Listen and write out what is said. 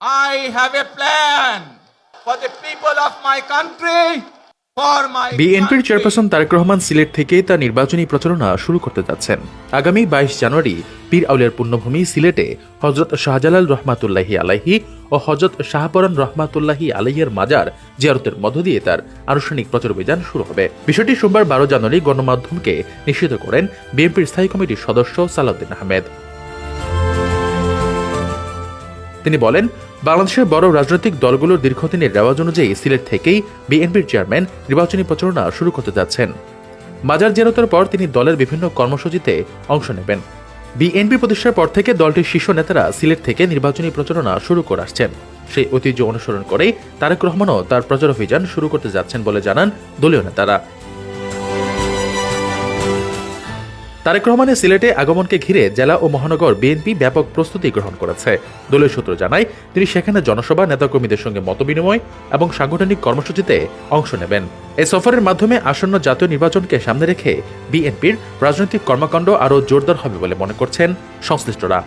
I have a plan for the people of my country, for my বিএনপির country. Chairperson Tarique Rahman Sylhet থেকে তার নির্বাচনী প্রচারণা শুরু করতে যাচ্ছেন। আগামী 22 জানুয়ারি পীর আউলিয়ার পুণ্যভূমি সিলেটে হযরত শাহজালাল রহমাতুল্লাহি আলাইহি ও হযরত শাহপরান রহমাতুল্লাহি আলাইহির মাজার জিয়ারতের মধ্য দিয়ে তার আনুষ্ঠানিক প্রচার অভিযান শুরু হবে। বিষয়টি সোমবার 12 জানুয়ারি গণমাধ্যমকে নিশ্চিত করেন বিএনপির স্থায়ী কমিটির সদস্য সালাউদ্দিন আহমেদ। তিনি বলেন, বাংলাদেশের বড় রাজনৈতিক দলগুলোর দীর্ঘদিনের রেওয়াজ অনুযায়ী সিলেট থেকেই বিএনপির চেয়ারম্যান নির্বাচনী প্রচারণা শুরু করতে যাচ্ছেন। মাজার জিয়ারতের পর তিনি দলের বিভিন্ন কর্মসূচিতে অংশ নেবেন। বিএনপি প্রতিষ্ঠার পর থেকে দলটির শীর্ষ নেতারা সিলেট থেকে নির্বাচনী প্রচারণা শুরু করে আসছেন। সেই ঐতিহ্য অনুসরণ করেই তারেক রহমানও তার প্রচার অভিযান শুরু করতে যাচ্ছেন বলে জানান দলীয় নেতারা। তারেক রহমানের সিলেটে আগমনকে ঘিরে জেলা ও মহানগর বিএনপি ব্যাপক প্রস্তুতি গ্রহণ করেছে। দলীয় সূত্র জানায়, তিনি সেখানে জনসভা, নেতাকর্মীদের সঙ্গে মতবিনিময় এবং সাংগঠনিক কর্মসূচিতে অংশ নেবেন। এই সফরের মাধ্যমে আসন্ন জাতীয় নির্বাচনকে সামনে রেখে বিএনপির রাজনৈতিক কর্মকাণ্ড আরও জোরদার হবে বলে মনে করছেন সংশ্লিষ্টরা।